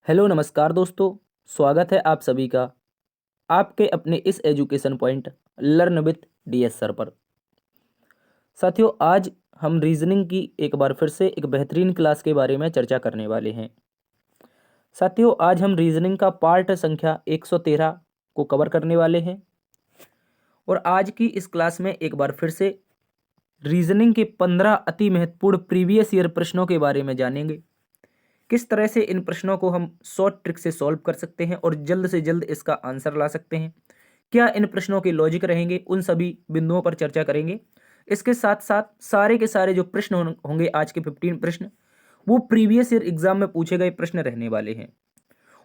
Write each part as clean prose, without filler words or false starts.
Hello नमस्कार दोस्तों। स्वागत है आप सभी का आपके अपने इस education point learn with DS sir पर। साथियों, आज हम रीजनिंग की एक बार फिर से एक बेहतरीन क्लास के बारे में चर्चा करने वाले हैं। साथियों, आज हम रीजनिंग का पार्ट संख्या 113 को कवर करने वाले हैं और आज की इस क्लास में एक बार फिर से रीजनिंग के 15 अति महत्वपूर्ण प्रीवियस ईयर प्रश्नों के बारे में जानेंगे। किस तरह से इन प्रश्नों को हम शॉर्ट ट्रिक से सॉल्व कर सकते हैं और जल्द से जल्द इसका आंसर ला सकते हैं। क्या इन प्रश्नों के लॉजिक रहेंगे, उन सभी बिंदुओं पर चर्चा करेंगे। इसके साथ साथ सारे के सारे जो प्रश्न होंगे, आज के 15 प्रश्न, वो प्रीवियस ईयर एग्जाम में पूछे गए प्रश्न रहने वाले हैं।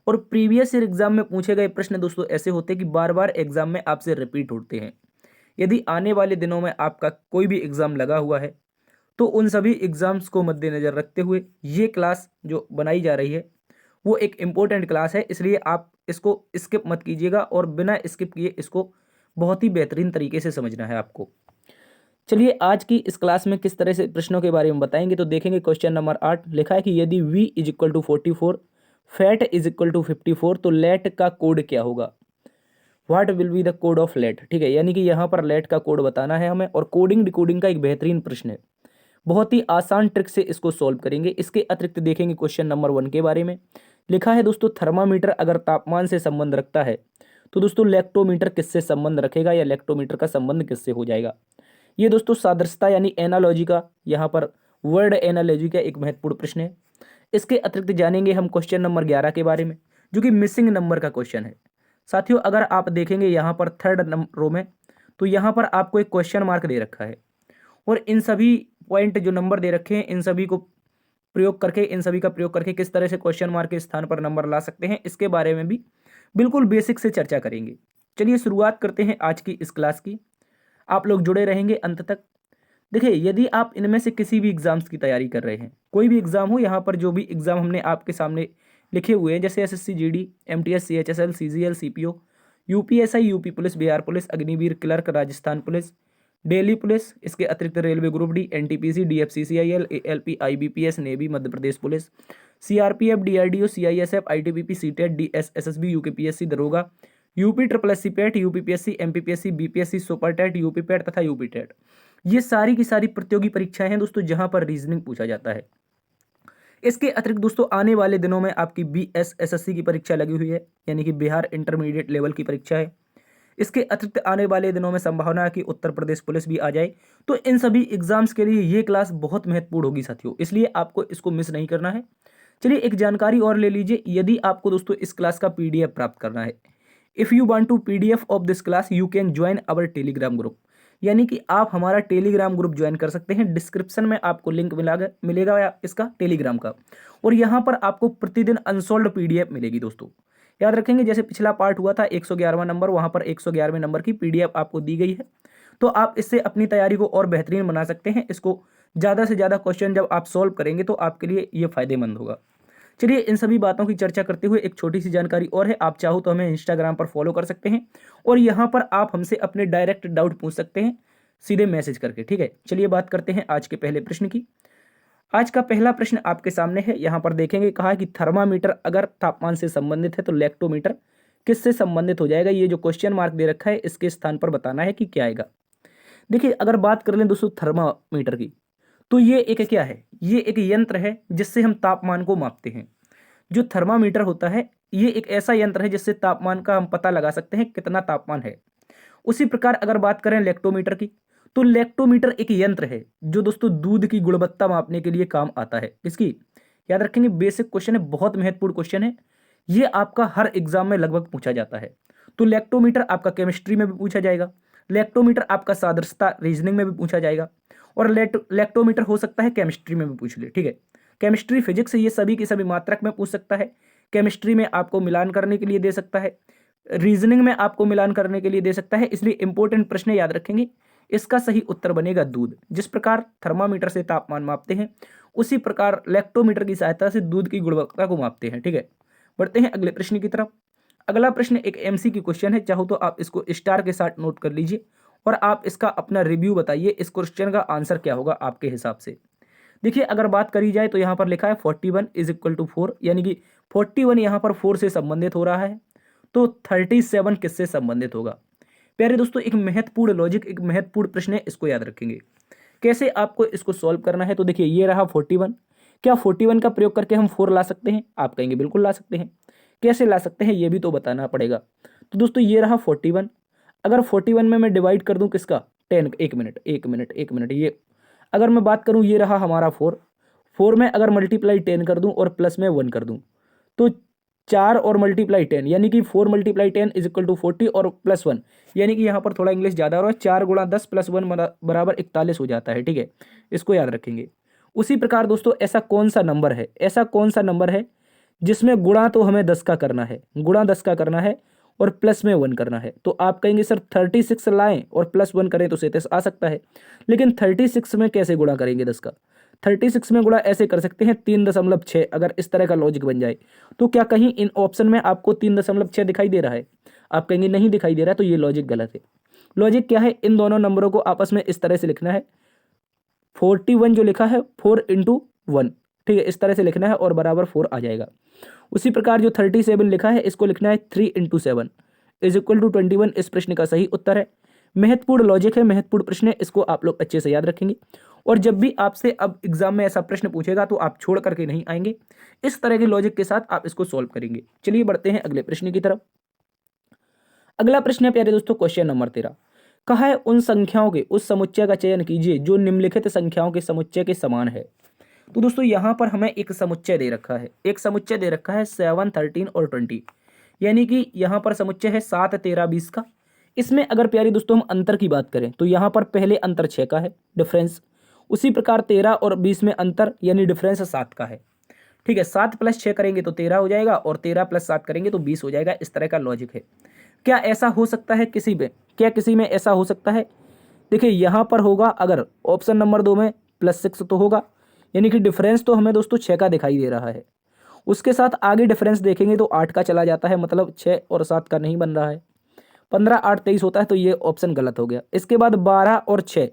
और प्रीवियस ईयर एग्जाम में पूछे गए प्रश्न दोस्तों ऐसे होते हैं कि बार बार एग्जाम में आपसे रिपीट होते हैं। यदि आने वाले दिनों में आपका कोई भी एग्जाम लगा हुआ है तो उन सभी एग्जाम्स को मद्देनजर रखते हुए ये क्लास जो बनाई जा रही है वो एक इम्पोर्टेंट क्लास है, इसलिए आप इसको स्किप मत कीजिएगा और बिना स्किप किए इसको बहुत ही बेहतरीन तरीके से समझना है आपको। चलिए, आज की इस क्लास में किस तरह से प्रश्नों के बारे में बताएंगे तो देखेंगे। क्वेश्चन नंबर 8 लिखा है कि यदि v is equal to 44, fat is equal to 54 तो लेट का कोड क्या होगा। What will be the code of late. ठीक है, यानी कि यहाँ पर लेट का कोड बताना है हमें और कोडिंग डिकोडिंग का एक बेहतरीन प्रश्न है। बहुत ही आसान ट्रिक से इसको सॉल्व करेंगे। इसके अतिरिक्त देखेंगे क्वेश्चन नंबर 1 के बारे में। लिखा है दोस्तों, थर्मामीटर अगर तापमान से संबंध रखता है तो दोस्तों लैक्टोमीटर किससे संबंध रखेगा या लैक्टोमीटर का संबंध किससे हो जाएगा। ये दोस्तों सादृश्यता यानी एनालॉजी का, यहाँ पर वर्ड एनालॉजी का एक महत्वपूर्ण प्रश्न है। इसके अतिरिक्त जानेंगे हम क्वेश्चन नंबर 11 के बारे में, जो कि मिसिंग नंबर का क्वेश्चन है। साथियों, अगर आप देखेंगे यहाँ पर थर्ड रो में, तो यहाँ पर आपको एक क्वेश्चन मार्क दे रखा है और इन सभी पॉइंट जो नंबर दे रखे हैं इन सभी को प्रयोग करके, इन सभी का प्रयोग करके किस तरह से क्वेश्चन मार्क के स्थान पर नंबर ला सकते हैं, इसके बारे में भी बिल्कुल बेसिक से चर्चा करेंगे। चलिए शुरुआत करते हैं आज की इस क्लास की। आप लोग जुड़े रहेंगे अंत तक। देखिए, यदि आप इनमें से किसी भी एग्जाम्स की तैयारी कर रहे हैं, कोई भी एग्जाम हो, यहाँ पर जो भी एग्जाम हमने आपके सामने लिखे हुए हैं जैसे SSC GD, MTS, CHSL, CGL, CPO, UPSI, UP police, Bihar police, Agniveer, clerk, Rajasthan police, Delhi police, इसके अतिरिक्त railway group D, NTPC, DFCCIL, ALP, IBPS, navy, Madhya Pradesh police, CRPF, DRDO, CISF, ITBP, CTET, DSSB, UKPSC दरोगा, UP triple SC PET, UPPSC, MPPSC, BPSC, super TET, UP PET तथा UP TET. ये सारी की सारी प्रतियोगी परीक्षाएं हैं दोस्तों, जहां पर रीजनिंग पूछा जाता है। इसके अतिरिक्त दोस्तों आने वाले दिनों में आपकी बीएसएसएससी की परीक्षा लगी हुई है, यानी कि बिहार इंटरमीडिएट लेवल की परीक्षा है। इसके अतिरिक्त आने वाले दिनों में संभावना है कि उत्तर प्रदेश पुलिस भी आ जाए। तो इन सभी एग्जाम्स के लिए ये क्लास बहुत महत्वपूर्ण होगी साथियों, इसलिए आपको इसको मिस नहीं करना है। चलिए एक जानकारी और ले लीजिए। यदि आपको दोस्तों इस क्लास का पीडीएफ प्राप्त करना है, if you want to PDF of this class you can join our Telegram group, यानी कि आप हमारा टेलीग्राम ग्रुप ज्वाइन कर सकते हैं। डिस्क्रिप्शन में आपको लिंक मिलेगा या इसका टेलीग्राम का, और यहाँ पर आपको प्रतिदिन अनसॉल्व पीडीएफ मिलेगी दोस्तों। याद रखेंगे, जैसे पिछला पार्ट हुआ था 111वां नंबर, वहाँ पर 111वें नंबर की पीडीएफ आपको दी गई है। तो आप इससे अपनी तैयारी को और बेहतरीन बना सकते हैं। इसको ज़्यादा से ज़्यादा क्वेश्चन जब आप सॉल्व करेंगे तो आपके लिए ये फायदेमंद होगा। चलिए इन सभी बातों की चर्चा करते हुए एक छोटी सी जानकारी और है। आप चाहो तो हमें इंस्टाग्राम पर फॉलो कर सकते हैं और यहाँ पर आप हमसे अपने डायरेक्ट डाउट पूछ सकते हैं सीधे मैसेज करके। ठीक है, चलिए बात करते हैं आज के पहले प्रश्न की। आज का पहला प्रश्न आपके सामने है। यहाँ पर देखेंगे, कहा कि थर्मामीटर अगर तापमान से संबंधित है तो लैक्टोमीटर किससे संबंधित हो जाएगा। ये जो क्वेश्चन मार्क दे रखा है इसके स्थान पर बताना है कि क्या आएगा। देखिए, अगर बात कर लें दोस्तों थर्मामीटर की, तो ये एक क्या है, ये एक यंत्र है जिससे हम तापमान को मापते हैं। जो थर्मामीटर होता है ये एक ऐसा यंत्र है जिससे तापमान का हम पता लगा सकते हैं कितना तापमान है। उसी प्रकार अगर बात करें लैक्टोमीटर की, तो लैक्टोमीटर एक यंत्र है जो दोस्तों दूध की गुणवत्ता मापने के लिए काम आता है। किसकी, याद रखेंगे, बेसिक क्वेश्चन है, बहुत महत्वपूर्ण क्वेश्चन है। ये आपका हर एग्जाम में लगभग पूछा जाता है। तो लैक्टोमीटर आपका केमिस्ट्री में भी पूछा जाएगा, लैक्टोमीटर आपका सादृश्यता रीजनिंग में भी पूछा जाएगा, और लैक्टोमीटर हो सकता है केमिस्ट्री में भी पूछ ले। ठीक है, केमिस्ट्री, फिजिक्स, ये सभी की सभी मात्रक में पूछ सकता है। केमिस्ट्री में आपको मिलान करने के लिए दे सकता है, रीजनिंग में आपको मिलान करने के लिए दे सकता है। इसलिए इंपॉर्टेंट प्रश्न याद रखेंगे। इसका सही उत्तर बनेगा दूध। जिस प्रकार थर्मामीटर से तापमान मापते हैं उसी प्रकार लैक्टोमीटर की सहायता से दूध की गुणवत्ता को मापते हैं। ठीक है, बढ़ते हैं अगले प्रश्न की तरफ। अगला प्रश्न एक एमसीक्यू क्वेश्चन है, चाहो तो आप इसको स्टार के साथ नोट कर लीजिए और आप इसका अपना रिव्यू बताइए, इस क्वेश्चन का आंसर क्या होगा आपके हिसाब से। देखिए, अगर बात करी जाए तो यहाँ पर लिखा है 41 इज इक्वल टू 4, यानी कि 41 यहाँ पर 4 से संबंधित हो रहा है, तो 37 किससे संबंधित होगा। प्यारे दोस्तों, एक महत्वपूर्ण लॉजिक, एक महत्वपूर्ण प्रश्न है, इसको याद रखेंगे। कैसे आपको इसको सॉल्व करना है, तो देखिए ये रहा 41। क्या 41 का प्रयोग करके हम 4 ला सकते हैं? आप कहेंगे बिल्कुल ला सकते हैं। कैसे ला सकते हैं ये भी तो बताना पड़ेगा। तो दोस्तों ये रहा 41। अगर 41 में मैं डिवाइड कर दूं किसका, 10, एक मिनट, ये अगर मैं बात करूं, ये रहा हमारा 4 में अगर मल्टीप्लाई 10 कर दूं और प्लस में 1 कर दूं, तो 4 और मल्टीप्लाई 10 यानी कि 4 मल्टीप्लाई 10 इज इक्वल टू 40 और प्लस 1, यानी कि यहाँ पर थोड़ा इंग्लिश ज़्यादा हो रहा है, 4 गुणा 10 प्लस 1 बराबर 41 हो जाता है। ठीक है, इसको याद रखेंगे। उसी प्रकार दोस्तों ऐसा कौन सा नंबर है जिसमें गुणा तो हमें 10 का करना है, गुणा 10 का करना है और प्लस में 1 करना है। तो आप कहेंगे सर 36 लाएं और प्लस 1 करें तो 37 आ सकता है, लेकिन 36 में कैसे गुणा करेंगे 10 का? 36 में गुणा ऐसे कर सकते हैं 3.6। अगर इस तरह का लॉजिक बन जाए तो क्या कहीं इन ऑप्शन में आपको 3.6 दिखाई दे रहा है? आप कहेंगे नहीं दिखाई दे रहा है, तो ये लॉजिक गलत है। लॉजिक क्या है, इन दोनों नंबरों को आपस में इस तरह से लिखना है। 41 जो लिखा है 4 इंटू 1, ठीक है, इस तरह से लिखना है और बराबर 4 आ जाएगा। उसी प्रकार जो 37 लिखा है इसको लिखना है 3 इंटू 7 इज इक्वल टू 21। इस प्रश्न का सही उत्तर है। महत्वपूर्ण लॉजिक है, महत्वपूर्ण प्रश्न है, इसको आप लोग अच्छे से याद रखेंगे। और जब भी आपसे अब एग्जाम में ऐसा प्रश्न पूछेगा तो आप छोड़ करके नहीं आएंगे, इस तरह के लॉजिक के साथ आप इसको सॉल्व करेंगे। चलिए बढ़ते हैं अगले प्रश्न की तरफ। अगला प्रश्न है प्यारे दोस्तों क्वेश्चन नंबर 13। कहा है उन संख्याओं के उस समुच्चय का चयन कीजिए जो निम्नलिखित संख्याओं के समुच्चय के समान है। तो दोस्तों यहाँ पर हमें एक समुच्चय दे रखा है, 7, 13 और 20, यानी कि यहाँ पर समुच्चय है 7, 13, 20 का। इसमें अगर प्यारे दोस्तों हम अंतर की बात करें तो यहाँ पर पहले अंतर 6 का है डिफरेंस, उसी प्रकार 13 और 20 में अंतर यानी डिफरेंस 7 का है। ठीक है, 7 प्लस 6 करेंगे तो 13 हो जाएगा और 13 प्लस 7 करेंगे तो 20 हो जाएगा। इस तरह का लॉजिक है। क्या ऐसा हो सकता है किसी में? क्या किसी में ऐसा हो सकता है? देखिए यहाँ पर होगा, अगर ऑप्शन नंबर 2 में +6 तो होगा, यानी कि डिफरेंस तो हमें दोस्तों 6 का दिखाई दे रहा है। उसके साथ आगे डिफरेंस देखेंगे तो 8 का चला जाता है, मतलब 6 और 7 का नहीं बन रहा है। 15, 8, 23 होता है, तो ये ऑप्शन गलत हो गया। इसके बाद 12 और 6,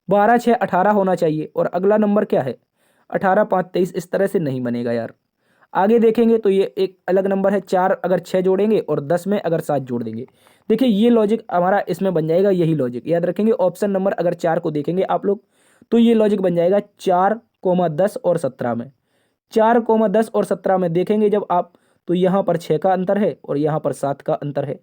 12, 6, 18 होना चाहिए। और अगला नंबर क्या है, 18, 5, 23, इस तरह से नहीं बनेगा यार। आगे देखेंगे तो ये एक अलग नंबर है, 4 अगर 6 जोड़ेंगे और 10 में अगर 7 जोड़ देंगे। देखिए ये लॉजिक हमारा इसमें बन जाएगा, यही लॉजिक याद रखेंगे। ऑप्शन नंबर अगर 4 को देखेंगे आप लोग तो ये लॉजिक बन जाएगा 4, 10 और 17 में। 4, 10 और 17 में देखेंगे जब आप, तो यहाँ पर 6 का अंतर है और यहाँ पर 7 का अंतर है।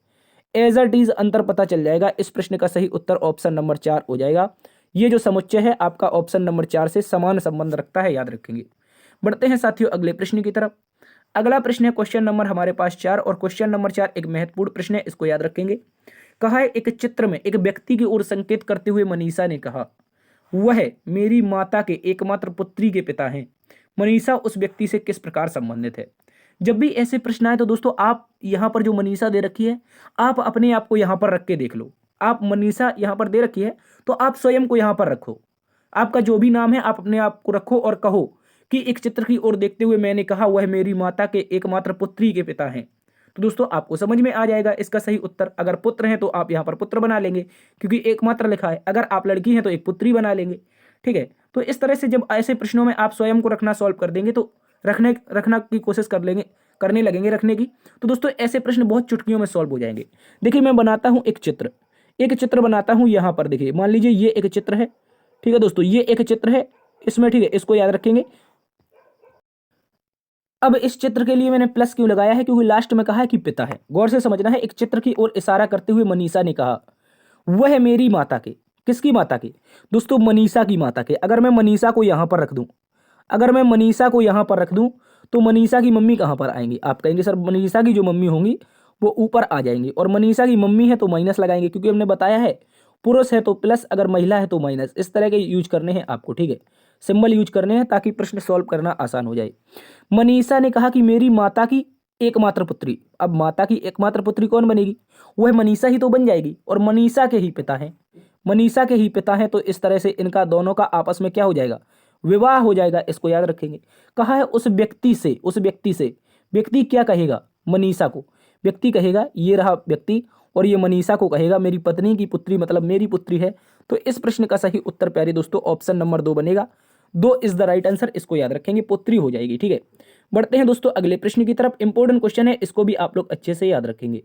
एज अ इज अंतर पता चल जाएगा। इस प्रश्न का सही उत्तर ऑप्शन नंबर 4 हो जाएगा। ये जो समुच्चय है आपका ऑप्शन नंबर 4 से समान संबंध रखता है, याद रखेंगे। बढ़ते हैं साथियों अगले प्रश्न की तरफ। अगला प्रश्न है क्वेश्चन नंबर हमारे पास 4, और क्वेश्चन नंबर 4 एक महत्वपूर्ण प्रश्न है, इसको याद रखेंगे। कहा है एक चित्र में एक व्यक्ति की ओर संकेत करते हुए मनीषा ने कहा, वह मेरी माता के एकमात्र पुत्री के पिता हैं। मनीषा उस व्यक्ति से किस प्रकार संबंधित है? जब भी ऐसे प्रश्न आए तो दोस्तों आप यहाँ पर जो मनीषा दे रखी है, आप अपने आप को यहाँ पर रख के देख लो। आप मनीषा यहाँ पर दे रखी है तो आप स्वयं को यहाँ पर रखो। आपका जो भी नाम है आप अपने आप को रखो और कहो कि एक चित्र की ओर देखते हुए मैंने कहा वह मेरी माता के एकमात्र पुत्री के पिता हैं। तो दोस्तों आपको समझ में आ जाएगा इसका सही उत्तर। अगर पुत्र हैं तो आप यहाँ पर पुत्र बना लेंगे क्योंकि एकमात्र लिखा है। अगर आप लड़की हैं तो एक पुत्री बना लेंगे। ठीक है, तो इस तरह से जब ऐसे प्रश्नों में आप स्वयं को रखना सॉल्व कर देंगे तो रखना की कोशिश करने लगेंगे रखने की, तो दोस्तों ऐसे प्रश्न बहुत चुटकियों में सॉल्व हो जाएंगे। देखिए मैं बनाता हूँ एक चित्र बनाता हूँ यहाँ पर। देखिए मान लीजिए ये एक चित्र है, ठीक है दोस्तों, ये एक चित्र है इसमें, ठीक है, इसको याद रखेंगे। अब इस चित्र के लिए मैंने प्लस क्यों लगाया है, क्योंकि लास्ट में कहा है कि पिता है। गौर से समझना है। एक चित्र की ओर इशारा करते हुए मनीषा ने कहा वह मेरी माता के, किसकी माता के दोस्तों? मनीषा की माता के। अगर मैं मनीषा को यहां पर रख दूं, तो मनीषा की मम्मी कहां पर आएंगी? आप कहेंगे सर मनीषा की जो मम्मी होंगी वो ऊपर आ जाएंगी, और मनीषा की मम्मी है तो माइनस लगाएंगे, क्योंकि हमने बताया है पुरुष है तो प्लस, अगर महिला है तो माइनस। इस तरह के यूज करने हैं आपको, ठीक है, सिंबल यूज करने हैं ताकि प्रश्न सॉल्व करना आसान हो जाए। मनीषा ने कहा कि मेरी माता की एकमात्र पुत्री। अब माता की एकमात्र पुत्री कौन बनेगी? वह मनीषा ही तो बन जाएगी, और मनीषा के ही पिता हैं, तो इस तरह से इनका दोनों का आपस में क्या हो जाएगा? विवाह हो जाएगा। इसको याद रखेंगे। कहा है उस व्यक्ति से व्यक्ति क्या कहेगा? मनीषा को व्यक्ति कहेगा, ये रहा व्यक्ति, और ये मनीषा को कहेगा मेरी पत्नी की पुत्री, मतलब मेरी पुत्री है। तो इस प्रश्न का सही उत्तर प्यारे दोस्तों ऑप्शन नंबर 2 बनेगा। 2 इज द राइट आंसर, इसको याद रखेंगे, पुत्री हो जाएगी। ठीक है, बढ़ते हैं दोस्तों अगले प्रश्न की तरफ। इंपॉर्टेंट क्वेश्चन है, इसको भी आप लोग अच्छे से याद रखेंगे।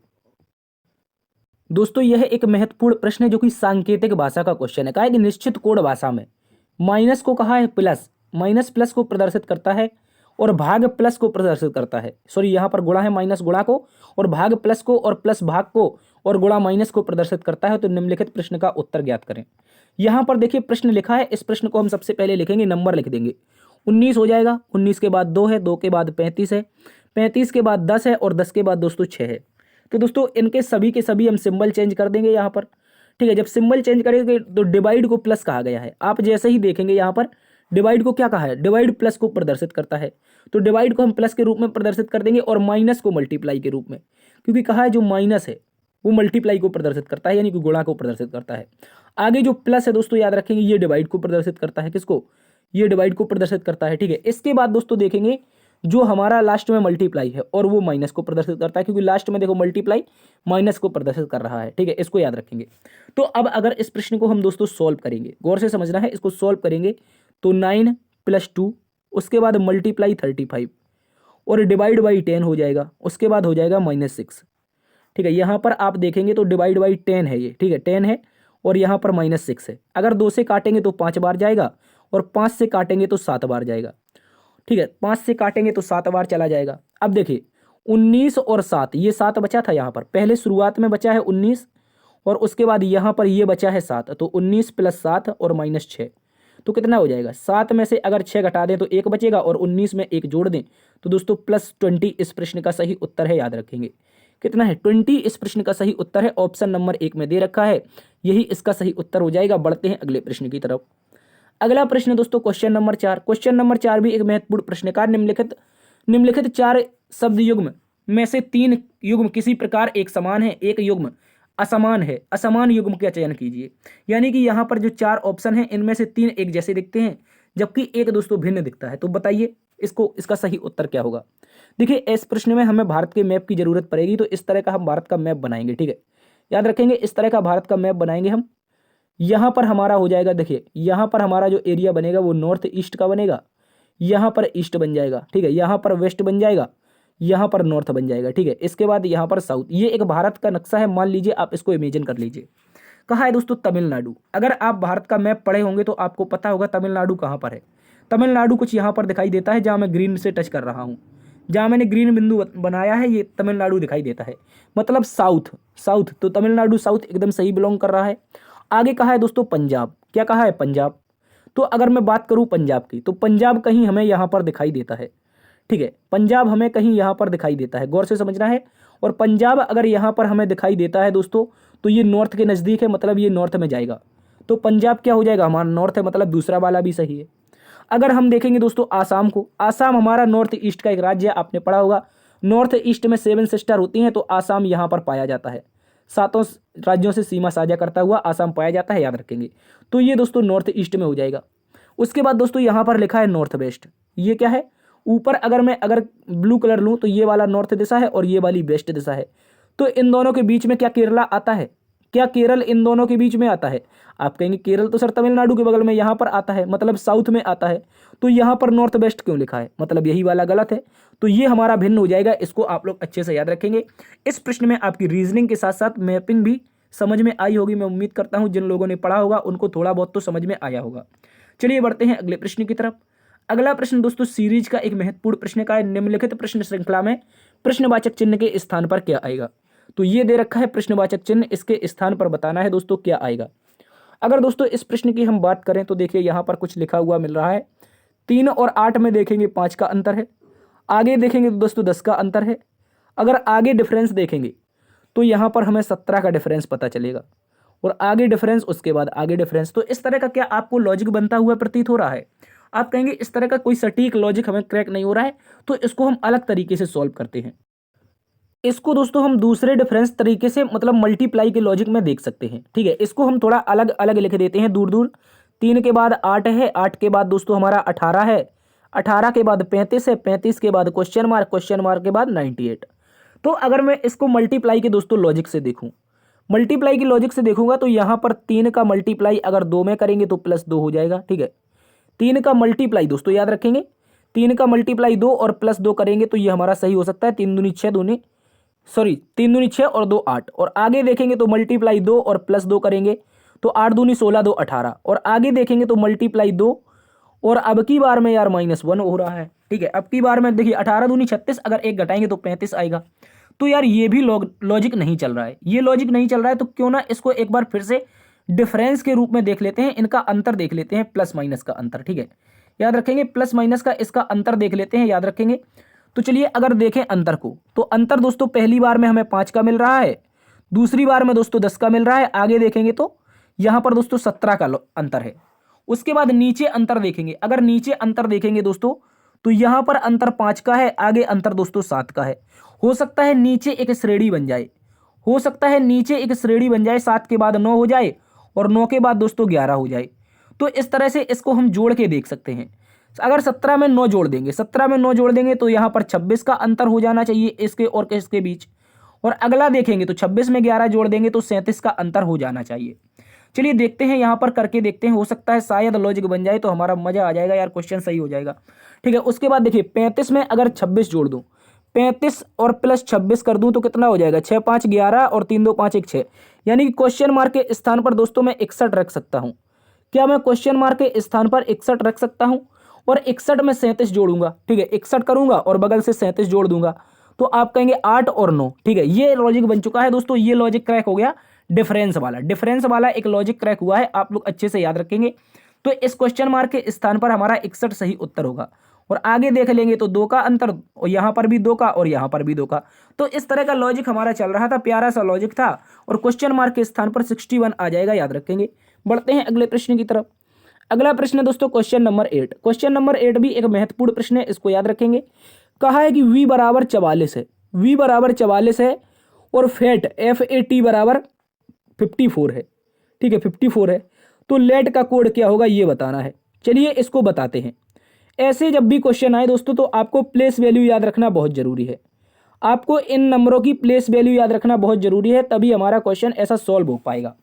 दोस्तों यह एक महत्वपूर्ण प्रश्न है जो कि सांकेतिक भाषा का क्वेश्चन है। कहा है कि निश्चित कोड भाषा में माइनस को कहा है प्लस, माइनस प्लस को प्रदर्शित करता है और भाग प्लस को प्रदर्शित करता है। सॉरी, यहाँ पर गुणा है माइनस गुणा को और भाग प्लस को और प्लस भाग को और गुणा माइनस को प्रदर्शित करता है। तो निम्नलिखित प्रश्न का उत्तर ज्ञात करें। यहाँ पर देखिए प्रश्न लिखा है, इस प्रश्न को हम सबसे पहले लिखेंगे, नंबर लिख देंगे। 19 हो जाएगा, 19 के बाद 2 है, 2 के बाद 35 है, 35 के बाद 10 है और 10 के बाद दोस्तों 6 है। तो दोस्तों इनके सभी के सभी हम सिंबल चेंज कर देंगे यहाँ पर। ठीक है, जब सिंबल चेंज करेंगे तो डिवाइड को प्लस कहा गया है। आप जैसे ही देखेंगे यहाँ पर डिवाइड को क्या कहा है, डिवाइड प्लस को प्रदर्शित करता है। तो डिवाइड को हम प्लस के रूप में प्रदर्शित कर देंगे और माइनस को मल्टीप्लाई के रूप में, क्योंकि कहा है जो माइनस है वो मल्टीप्लाई को प्रदर्शित करता है, यानी कि गुणा को प्रदर्शित करता है। आगे जो प्लस है दोस्तों याद रखेंगे, ये डिवाइड को प्रदर्शित करता है। किसको? ये डिवाइड को प्रदर्शित करता है। ठीक है, इसके बाद दोस्तों देखेंगे जो हमारा लास्ट में मल्टीप्लाई है और वो माइनस को प्रदर्शित करता है, क्योंकि लास्ट में देखो मल्टीप्लाई माइनस को प्रदर्शित कर रहा है। ठीक है, इसको याद रखेंगे। तो अब अगर इस प्रश्न को हम दोस्तों सॉल्व करेंगे, गौर से समझना है, इसको सॉल्व करेंगे तो 9 + 2, उसके बाद मल्टीप्लाई 35 और डिवाइड बाई 10 हो जाएगा, उसके बाद हो जाएगा -6। ठीक है, यहाँ पर आप देखेंगे तो डिवाइड बाई 10 है ये। ठीक है, 10 है और यहाँ पर -6 है। अगर 2 से काटेंगे तो 5 बार जाएगा और 5 से काटेंगे तो 7 बार जाएगा। ठीक है, 5 से काटेंगे तो 7 बार चला जाएगा। अब देखिए 19 और 7, ये 7 बचा था यहाँ पर, पहले शुरुआत में बचा है 19 और उसके बाद यहाँ पर ये बचा है 7। तो 19 + 7 और -6, तो कितना हो जाएगा? 7 में से अगर 6 घटा दें तो 1 बचेगा और 19 में 1 जोड़ दें तो दोस्तों +20 इस प्रश्न का सही उत्तर है। याद रखेंगे कितना है? 20 इस प्रश्न का सही उत्तर है। ऑप्शन नंबर 1 में दे रखा है, यही इसका सही उत्तर हो जाएगा। बढ़ते हैं अगले प्रश्न की तरफ। अगला प्रश्न दोस्तों क्वेश्चन नंबर 4। क्वेश्चन नंबर 4 भी एक महत्वपूर्ण प्रश्न का, निम्नलिखित 4 शब्द युग्म में से 3 युग्म किसी प्रकार एक समान है, एक युग्म असमान है, असमान युग्म का चयन कीजिए। यानी कि यहाँ पर जो 4 ऑप्शन हैं इनमें से 3 एक जैसे दिखते हैं जबकि एक दोस्तों भिन्न दिखता है। तो बताइए इसका सही उत्तर क्या होगा? देखिए इस प्रश्न में हमें भारत के मैप की जरूरत पड़ेगी, तो इस तरह का हम भारत का मैप बनाएंगे। ठीक है, याद रखेंगे इस तरह का भारत का मैप बनाएंगे हम। यहाँ पर हमारा हो जाएगा, देखिए यहाँ पर हमारा जो एरिया बनेगा वो नॉर्थ ईस्ट का बनेगा, यहाँ पर ईस्ट बन जाएगा। ठीक है, यहाँ पर वेस्ट बन जाएगा, यहाँ पर नॉर्थ बन जाएगा। ठीक है, इसके बाद यहाँ पर साउथ। ये एक भारत का नक्शा है, मान लीजिए, आप इसको इमेजिन कर लीजिए। कहाँ है दोस्तों? तमिलनाडु। अगर आप भारत का मैप पढ़े होंगे तो आपको पता होगा तमिलनाडु कहाँ पर है। तमिलनाडु कुछ यहाँ पर दिखाई देता है, जहाँ मैं ग्रीन से टच कर रहा हूँ, जहाँ मैंने ग्रीन बिंदु बनाया है, ये तमिलनाडु दिखाई देता है, मतलब साउथ। तो तमिलनाडु साउथ एकदम सही बिलोंग कर रहा है। आगे कहा है दोस्तों पंजाब। क्या कहा है? पंजाब। तो अगर मैं बात करूं पंजाब की, तो पंजाब कहीं हमें यहाँ पर दिखाई देता है। ठीक है, पंजाब हमें कहीं यहाँ पर दिखाई देता है, गौर से समझना है। और पंजाब अगर यहाँ पर हमें दिखाई देता है दोस्तों, तो ये नॉर्थ के नज़दीक है, मतलब ये नॉर्थ में जाएगा। तो पंजाब क्या हो जाएगा? हमारा नॉर्थ है, मतलब दूसरा वाला भी सही है। अगर हम देखेंगे दोस्तों आसाम को, आसाम हमारा नॉर्थ ईस्ट का एक राज्य है, आपने पढ़ा होगा नॉर्थ ईस्ट में 7 सिस्टर होती हैं, तो आसाम यहाँ पर पाया जाता है। 7 राज्यों से सीमा साझा करता हुआ आसाम पाया जाता है, याद रखेंगे। तो ये दोस्तों नॉर्थ ईस्ट में हो जाएगा। उसके बाद दोस्तों यहाँ पर लिखा है नॉर्थ वेस्ट। ये क्या है? ऊपर अगर ब्लू कलर लूँ तो ये वाला नॉर्थ दिशा है और ये वाली वेस्ट दिशा है। तो इन दोनों के बीच में क्या केरला आता है? क्या केरल इन दोनों के बीच में आता है? आप कहेंगे केरल तो सर तमिलनाडु के बगल में, यहाँ पर आता है, मतलब साउथ में आता है। तो यहाँ पर नॉर्थ वेस्ट क्यों लिखा है? मतलब यही वाला गलत है। तो ये हमारा भिन्न हो जाएगा, इसको आप लोग अच्छे से याद रखेंगे। इस प्रश्न में आपकी रीजनिंग के साथ साथ मैपिंग भी समझ में आई होगी। मैं उम्मीद करता हूँ जिन लोगों ने पढ़ा होगा उनको थोड़ा बहुत तो समझ में आया होगा। चलिए बढ़ते हैं अगले प्रश्न की तरफ। अगला प्रश्न दोस्तों सीरीज का एक महत्वपूर्ण प्रश्न का है, निम्नलिखित प्रश्न श्रृंखला में प्रश्नवाचक चिन्ह के स्थान पर क्या आएगा? तो ये दे रखा है प्रश्नवाचक चिन्ह, इसके स्थान पर बताना है दोस्तों क्या आएगा। अगर दोस्तों इस प्रश्न की हम बात करें तो देखिए यहाँ पर कुछ लिखा हुआ मिल रहा है। 3 और 8 में देखेंगे 5 का अंतर है। आगे देखेंगे तो दोस्तों 10 का अंतर है। अगर आगे डिफरेंस देखेंगे तो यहाँ पर हमें 17 का डिफरेंस पता चलेगा, और आगे डिफरेंस, उसके बाद आगे डिफरेंस। तो इस तरह का क्या आपको लॉजिक बनता हुआ प्रतीत हो रहा है? आप कहेंगे इस तरह का कोई सटीक लॉजिक हमें क्रैक नहीं हो रहा है, तो इसको हम अलग तरीके से सॉल्व करते हैं। इसको दोस्तों हम दूसरे डिफरेंस तरीके से, मतलब मल्टीप्लाई के लॉजिक में देख सकते हैं। ठीक है, इसको हम थोड़ा अलग अलग लिख देते हैं, दूर दूर। 3 के बाद 8 है, 8 के बाद दोस्तों हमारा 18 है, 18 के बाद 35 है, 35 के बाद क्वेश्चन मार्क, क्वेश्चन मार्क के बाद 98। तो अगर मैं इसको मल्टीप्लाई के दोस्तों लॉजिक से देखूं, मल्टीप्लाई की लॉजिक से देखूंगा तो यहाँ पर 3 का मल्टीप्लाई अगर 2 में करेंगे तो +2 हो जाएगा। ठीक है, 3 का मल्टीप्लाई दोस्तों याद रखेंगे, 3 का मल्टीप्लाई 2 और प्लस 2 करेंगे तो ये हमारा सही हो सकता है। 3 दूनी 6 3 दूनी 6 और 2 8, और आगे देखेंगे तो मल्टीप्लाई 2 और प्लस 2 करेंगे तो 8 दूनी 16 2 18, और आगे देखेंगे तो मल्टीप्लाई 2 और अब की बार में यार -1 हो रहा है। ठीक है, अब की बार में देखिए 18 दूनी 36, अगर एक घटाएंगे तो 35 आएगा। तो यार ये भी लॉजिक नहीं चल रहा है, ये लॉजिक नहीं चल रहा है। तो क्यों ना इसको एक बार फिर से डिफरेंस के रूप में देख लेते हैं, इनका अंतर देख लेते हैं, प्लस माइनस का अंतर। ठीक है, याद रखेंगे प्लस माइनस का इसका अंतर देख लेते हैं, याद रखेंगे। तो चलिए अगर देखें अंतर को, तो अंतर दोस्तों पहली बार में हमें 5 का मिल रहा है, दूसरी बार में दोस्तों 10 का मिल रहा है, आगे देखेंगे तो यहां पर दोस्तों 17 का अंतर है। उसके बाद नीचे अंतर देखेंगे, अगर नीचे अंतर देखेंगे दोस्तों तो यहां पर अंतर 5 का है, आगे अंतर दोस्तों 7 का है। हो सकता है नीचे एक श्रेणी बन जाए, हो सकता है नीचे एक श्रेणी बन जाए, 7 के बाद 9 हो जाए और 9 के बाद दोस्तों 11 हो जाए। तो इस तरह से इसको हम जोड़ के देख सकते हैं। अगर 17 में 9 जोड़ देंगे, 17 में 9 जोड़ देंगे तो यहाँ पर 26 का अंतर हो जाना चाहिए इसके और इसके बीच, और अगला देखेंगे तो 26 में 11 जोड़ देंगे तो 37 का अंतर हो जाना चाहिए। चलिए देखते हैं, यहाँ पर करके देखते हैं, हो सकता है शायद लॉजिक बन जाए तो हमारा मजा आ जाएगा यार, क्वेश्चन सही हो जाएगा। ठीक है, उसके बाद देखिए 35 में अगर 26 जोड़ दूं, 35 और प्लस 26 कर दूं तो कितना हो जाएगा, 6 5 11 और 3 2 5 1 6, यानी कि क्वेश्चन मार्क के स्थान पर दोस्तों मैं 61 रख सकता हूं। क्या मैं क्वेश्चन मार्क के स्थान पर 61 रख सकता हूं? और 61 में 37 जोड़ूंगा। ठीक है, 61 करूंगा और बगल से 37 जोड़ दूंगा तो आप कहेंगे 8 और 9। ठीक है, ये लॉजिक बन चुका है दोस्तों, ये लॉजिक क्रैक हो गया। डिफरेंस वाला एक लॉजिक क्रैक हुआ है, आप लोग अच्छे से याद रखेंगे। तो इस क्वेश्चन मार्क के स्थान पर हमारा 61 सही उत्तर होगा। और आगे देख लेंगे तो 2 का अंतर, और यहां पर भी 2 का और यहां पर भी 2 का। तो इस तरह का लॉजिक हमारा चल रहा था, प्यारा सा लॉजिक था, और क्वेश्चन मार्क के स्थान पर 61 आ जाएगा, याद रखेंगे। बढ़ते हैं अगले प्रश्न की तरफ। अगला प्रश्न है दोस्तों क्वेश्चन नंबर 8। क्वेश्चन नंबर 8 भी एक महत्वपूर्ण प्रश्न है, इसको याद रखेंगे। कहा है कि v बराबर 44 है, v बराबर 44 है और फैट FAT बराबर 54 है। ठीक है, 54 है, तो लेट का कोड क्या होगा ये बताना है। चलिए इसको बताते हैं। ऐसे जब भी क्वेश्चन आए दोस्तों तो आपको प्लेस वैल्यू याद रखना बहुत जरूरी है, आपको इन नंबरों की प्लेस वैल्यू याद रखना बहुत जरूरी है, तभी हमारा क्वेश्चन ऐसा सॉल्व हो पाएगा।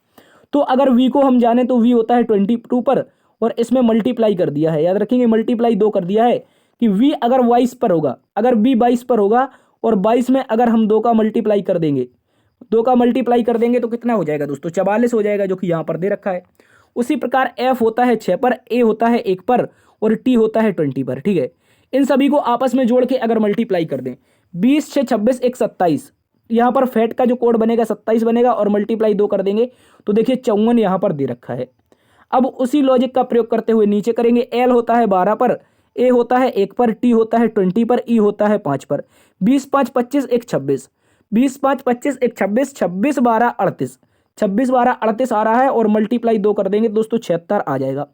तो अगर v को हम जाने तो v होता है 22 पर, और इसमें मल्टीप्लाई कर दिया है, याद रखेंगे मल्टीप्लाई 2 कर दिया है कि v अगर 22 पर होगा, अगर v 22 पर होगा और 22 में अगर हम 2 का मल्टीप्लाई कर देंगे, 2 का मल्टीप्लाई कर देंगे तो कितना हो जाएगा दोस्तों, 44 हो जाएगा, जो कि यहाँ पर दे रखा है। उसी प्रकार f होता है 6 पर, a होता है 1 पर और t होता है 20 पर। ठीक है, इन सभी को आपस में जोड़ के अगर मल्टीप्लाई कर दें, 20 6 26 1 27, यहाँ पर फैट का जो कोड बनेगा 27 बनेगा, और मल्टीप्लाई 2 कर देंगे तो देखिए 54 यहाँ पर दे रखा है। अब उसी लॉजिक का प्रयोग करते हुए नीचे करेंगे। L होता है 12 पर, A होता है 1 पर, T होता है 20 पर, E होता है 5 पर। 20 5 25 1 26, 20 5 25 1 26, 26 12 38, 26 12 38 आ रहा है, और मल्टीप्लाई 2 कर देंगे दोस्तों 76 आ जाएगा।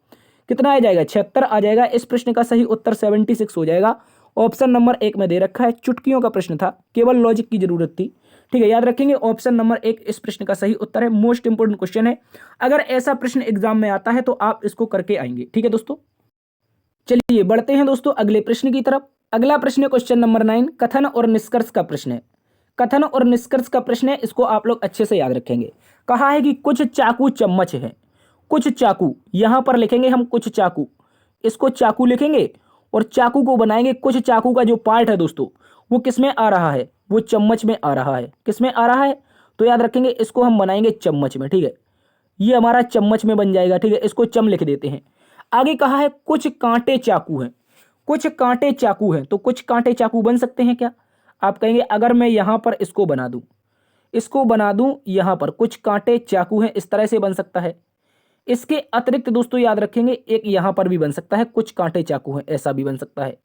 कितना आ जाएगा, 76 आ जाएगा। इस प्रश्न का सही उत्तर 76 हो जाएगा। ऑप्शन नंबर 1 में दे रखा है, चुटकियों का प्रश्न था, केवल लॉजिक की जरूरत थी। ठीक है, याद रखेंगे ऑप्शन नंबर 1 इस प्रश्न का सही उत्तर है। मोस्ट इंपोर्टेंट क्वेश्चन है, अगर ऐसा प्रश्न एग्जाम में आता है तो आप इसको करके आएंगे। ठीक है दोस्तों, चलिए बढ़ते हैं दोस्तों अगले प्रश्न की तरफ। अगला प्रश्न है क्वेश्चन नंबर 9, कथन और निष्कर्ष का प्रश्न है। कथन और निष्कर्ष का प्रश्न है, इसको आप लोग अच्छे से याद रखेंगे। कहा है कि कुछ चाकू चम्मच है, कुछ चाकू, यहां पर लिखेंगे हम कुछ चाकू, इसको चाकू लिखेंगे और चाकू को बनाएंगे। कुछ चाकू का जो पार्ट है दोस्तों वो किस में आ रहा है, वो चम्मच में आ रहा है। किस में आ रहा है, तो याद रखेंगे इसको हम बनाएंगे चम्मच में। ठीक है, ये हमारा चम्मच में बन जाएगा। ठीक है, इसको चम लिख देते हैं। आगे कहा है कुछ कांटे चाकू हैं, कुछ कांटे चाकू हैं, तो कुछ कांटे चाकू बन सकते हैं क्या? आप कहेंगे अगर मैं यहां पर इसको बना दूं, इसको बना दूं, यहां पर कुछ कांटे चाकू हैं, इस तरह से बन सकता है। इसके अतिरिक्त दोस्तों याद रखेंगे एक यहां पर भी बन सकता है, कुछ कांटे चाकू हैं, ऐसा भी बन सकता है।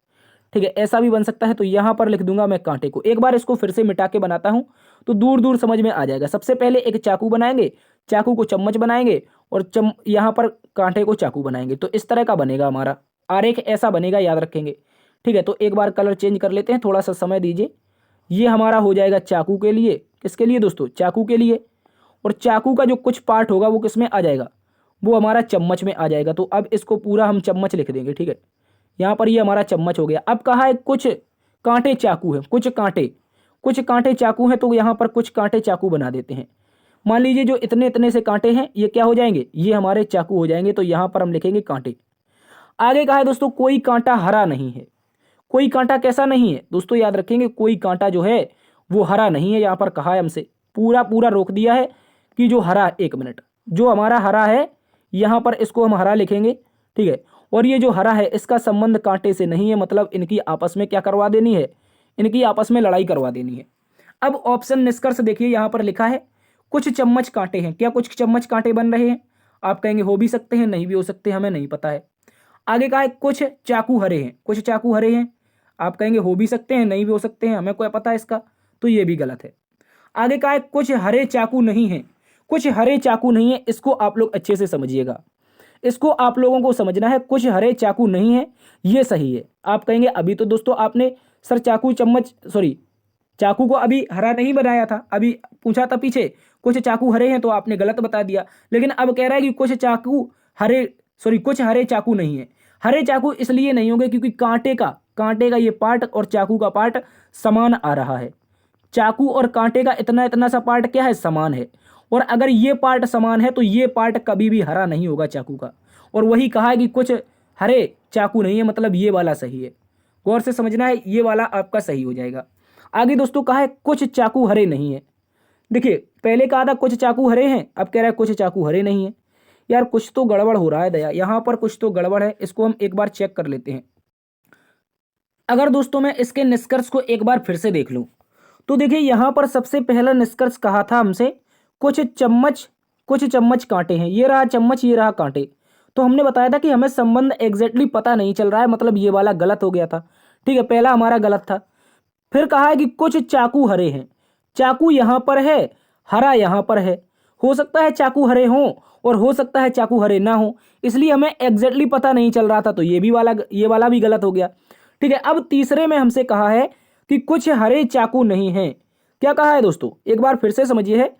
ठीक है, ऐसा भी बन सकता है। तो यहां पर लिख दूंगा मैं कांटे को। एक बार इसको फिर से मिटा के बनाता हूं तो दूर दूर समझ में आ जाएगा। सबसे पहले एक चाकू बनाएंगे, चाकू को चम्मच बनाएंगे और यहां पर कांटे को चाकू बनाएंगे, तो इस तरह का बनेगा हमारा आरेख, ऐसा बनेगा, याद रखेंगे। ठीक है, तो एक बार कलर चेंज कर लेते हैं, थोड़ा सा समय दीजिए। ये हमारा हो जाएगा चाकू के लिए, किसके लिए दोस्तों, चाकू के लिए। और चाकू का जो कुछ पार्ट होगा वो किस में आ जाएगा, वो हमारा चम्मच में आ जाएगा। तो अब इसको पूरा हम चम्मच लिख देंगे। ठीक है, यहाँ पर ये हमारा चम्मच हो गया। अब कहा है कुछ कांटे चाकू हैं, कुछ कांटे चाकू हैं, तो यहाँ पर कुछ कांटे चाकू बना देते हैं। मान लीजिए जो इतने इतने से कांटे हैं ये क्या हो जाएंगे, ये हमारे चाकू हो जाएंगे। तो यहाँ पर हम लिखेंगे कांटे। आगे कहा है दोस्तों कोई कांटा हरा नहीं है। कोई कांटा कैसा नहीं है दोस्तों, याद रखेंगे कोई कांटा जो है वो हरा नहीं है। यहाँ पर कहा है हमसे पूरा पूरा रोक दिया है कि जो हरा, एक मिनट, जो हमारा हरा है यहाँ पर इसको हम हरा लिखेंगे, ठीक है। और ये जो हरा है इसका संबंध कांटे से नहीं है, मतलब इनकी आपस में क्या करवा देनी है, इनकी आपस में लड़ाई करवा देनी है। अब ऑप्शन निष्कर्ष देखिए, यहाँ पर लिखा है कुछ चम्मच कांटे हैं। क्या कुछ चम्मच कांटे बन रहे हैं? आप कहेंगे हो भी सकते हैं, नहीं भी हो सकते, हमें नहीं पता है। आगे कहा है कुछ चाकू हरे हैं। कुछ चाकू हरे हैं, आप कहेंगे हो भी सकते हैं, नहीं भी हो सकते हैं, हमें क्या पता है इसका, तो ये भी गलत है। आगे कहा है कुछ हरे चाकू नहीं है। कुछ हरे चाकू नहीं है, इसको आप लोग अच्छे से समझिएगा, इसको आप लोगों को समझना है। कुछ हरे चाकू नहीं है, ये सही है। आप कहेंगे अभी तो दोस्तों आपने सर चाकू को अभी हरा नहीं बनाया था, अभी पूछा था पीछे कुछ चाकू हरे हैं तो आपने गलत बता दिया। लेकिन अब कह रहा है कि कुछ हरे चाकू नहीं है। हरे चाकू इसलिए नहीं होंगे क्योंकि कांटे का ये पार्ट और चाकू का पार्ट समान आ रहा है। चाकू और कांटे का इतना इतना सा पार्ट क्या है, समान है। और अगर ये पार्ट समान है तो ये पार्ट कभी भी हरा नहीं होगा चाकू का। और वही कहा है कि कुछ हरे चाकू नहीं है, मतलब ये वाला सही है। गौर से समझना है, ये वाला आपका सही हो जाएगा। आगे दोस्तों कहा है कुछ चाकू हरे नहीं है। देखिए पहले कहा था कुछ चाकू हरे हैं, अब कह रहा है कुछ चाकू हरे नहीं है। यार कुछ तो गड़बड़ हो रहा है दया, यहाँ पर कुछ तो गड़बड़ है, इसको हम एक बार चेक कर लेते हैं। अगर दोस्तों मैं इसके निष्कर्ष को एक बार फिर से देख लूं तो देखिए यहाँ पर सबसे पहला निष्कर्ष कहा था हमसे कुछ चम्मच कांटे हैं। ये रहा चम्मच, ये रहा कांटे। तो हमने बताया था कि हमें संबंध एग्जैक्टली पता नहीं चल रहा है, मतलब ये वाला गलत हो गया था, ठीक है, पहला हमारा गलत था। फिर कहा है कि कुछ चाकू हरे हैं। चाकू यहाँ पर है, हरा यहाँ पर है। हो सकता है चाकू हरे हों और हो सकता है चाकू हरे ना हो, इसलिए हमें एग्जैक्टली पता नहीं चल रहा था, तो ये वाला भी गलत हो गया, ठीक है। अब तीसरे में हमसे कहा है कि कुछ हरे चाकू नहीं हैं। क्या कहा है दोस्तों, एक बार फिर से समझिए, है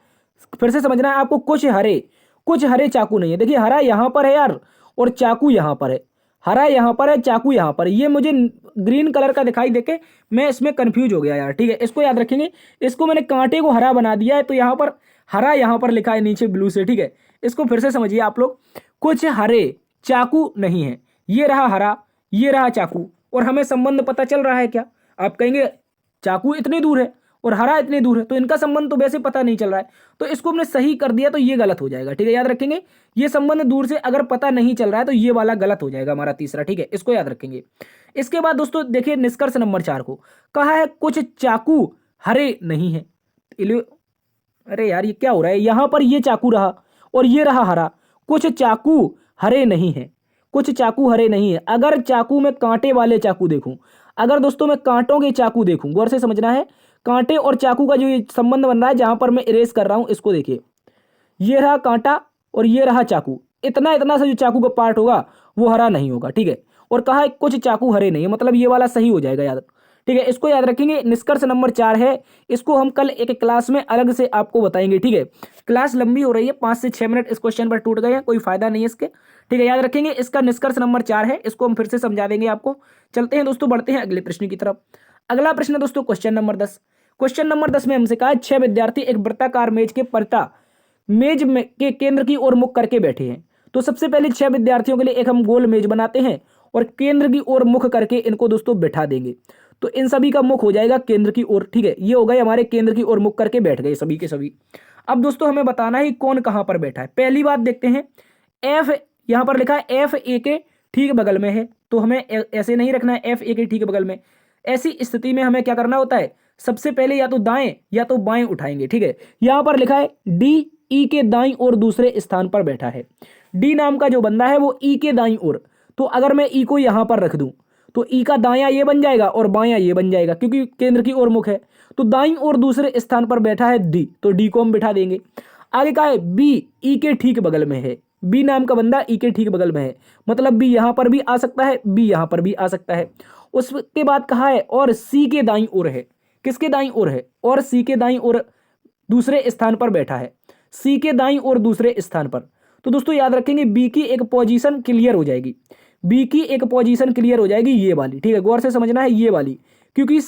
फिर से समझना है आपको। कुछ हरे चाकू नहीं है। देखिए हरा यहाँ पर है यार और चाकू यहाँ पर है, हरा यहाँ पर है, चाकू यहाँ पर है। ये मुझे ग्रीन कलर का दिखाई देके मैं इसमें कंफ्यूज हो गया यार, ठीक है। इसको याद रखेंगे, इसको मैंने कांटे को हरा बना दिया है, तो यहाँ पर हरा यहाँ पर लिखा है नीचे ब्लू से, ठीक है। इसको फिर से समझिए आप लोग, कुछ हरे चाकू नहीं है। ये रहा हरा, ये रहा चाकू, और हमें संबंध पता चल रहा है क्या? आप कहेंगे चाकू इतनी दूर है और हरा इतनी दूर है, तो इनका संबंध तो वैसे पता नहीं चल रहा है, तो इसको हमने सही कर दिया, तो ये गलत हो जाएगा, ठीक है। याद रखेंगे ये संबंध दूर से अगर पता नहीं चल रहा है तो ये वाला गलत हो जाएगा हमारा तीसरा, ठीक है, इसको याद रखेंगे। इसके बाद दोस्तों देखिए निष्कर्ष नंबर 4 को कहा है कुछ चाकू हरे नहीं है। अरे यार ये क्या हो रहा है, यहां पर ये चाकू रहा और ये रहा हरा, कुछ चाकू हरे नहीं है। कुछ चाकू हरे नहीं है। अगर चाकू में कांटे वाले चाकू देखूं, अगर दोस्तों मैं कांटों के चाकू देखूं, गौर से समझना है, कांटे और चाकू का जो ये संबंध बन रहा है जहां पर मैं इरेज कर रहा हूं, इसको देखिए, ये रहा कांटा और ये रहा चाकू, इतना इतना सा जो चाकू का पार्ट होगा वो हरा नहीं होगा, ठीक है। और कहा है कुछ चाकू हरे नहीं है, मतलब ये वाला सही हो जाएगा, याद, ठीक है। इसको याद रखेंगे, निष्कर्ष नंबर 4 है। इसको हम कल एक क्लास में अलग से आपको बताएंगे, ठीक है। क्लास लंबी हो रही है, 5 से 6 मिनट इस क्वेश्चन पर टूट गए हैं, कोई फायदा नहीं है इसके, ठीक है। याद रखेंगे इसका निष्कर्ष नंबर 4 है, इसको हम फिर से समझा देंगे आपको। चलते हैं दोस्तों, बढ़ते हैं अगले प्रश्न की तरफ। अगला प्रश्न दोस्तों क्वेश्चन नंबर 10। क्वेश्चन नंबर 10 में हमसे कहा 6 विद्यार्थी एक वृत्ताकार मेज के परता मेज में के केंद्र की ओर मुख करके बैठे हैं। तो सबसे पहले 6 विद्यार्थियों के लिए एक हम गोल मेज बनाते हैं और केंद्र की ओर मुख करके इनको दोस्तों बैठा देंगे। तो इन सभी का मुख हो जाएगा केंद्र की ओर, ठीक है। ये हो गए हमारे केंद्र की ओर मुख करके बैठ गए सभी के सभी। अब दोस्तों हमें बताना है कौन कहां पर बैठा है। पहली बात देखते हैं, एफ यहां पर लिखा है एफ ए के ठीक बगल में है, तो हमें ऐसे नहीं रखना है एफ ए के ठीक बगल में। ऐसी स्थिति में हमें क्या करना होता है, सबसे पहले या तो दाएं या तो बाएं उठाएंगे, ठीक है। यहां पर लिखा है डी ई के दाईं ओर दूसरे स्थान पर बैठा है। डी नाम का जो बंदा है वो ई के दाईं ओर, तो अगर मैं ई को यहां पर रख दूं तो ई का दायां ये बन जाएगा और बायां ये बन जाएगा, क्योंकि केंद्र की ओर मुख है। तो दाईं ओर दूसरे स्थान पर बैठा है डी, तो डी को हम बिठा देंगे। आगे कहा है बी ई के ठीक बगल में है। बी नाम का बंदा ई के ठीक बगल में है, मतलब बी यहां पर भी आ सकता है, बी यहां पर भी आ सकता है। उसके बाद कहा है और सी के दाईं ओर है। किसके दाईं ओर है, और सी के दाईं ओर दूसरे स्थान पर बैठा है, सी के दाईं ओर दूसरे स्थान पर। तो दोस्तों याद रखेंगे बी की एक पोजीशन क्लियर हो जाएगी, बी की एक पोजीशन क्लियर हो जाएगी ये वाली, ठीक है। गौर से समझना है ये वाली, क्योंकि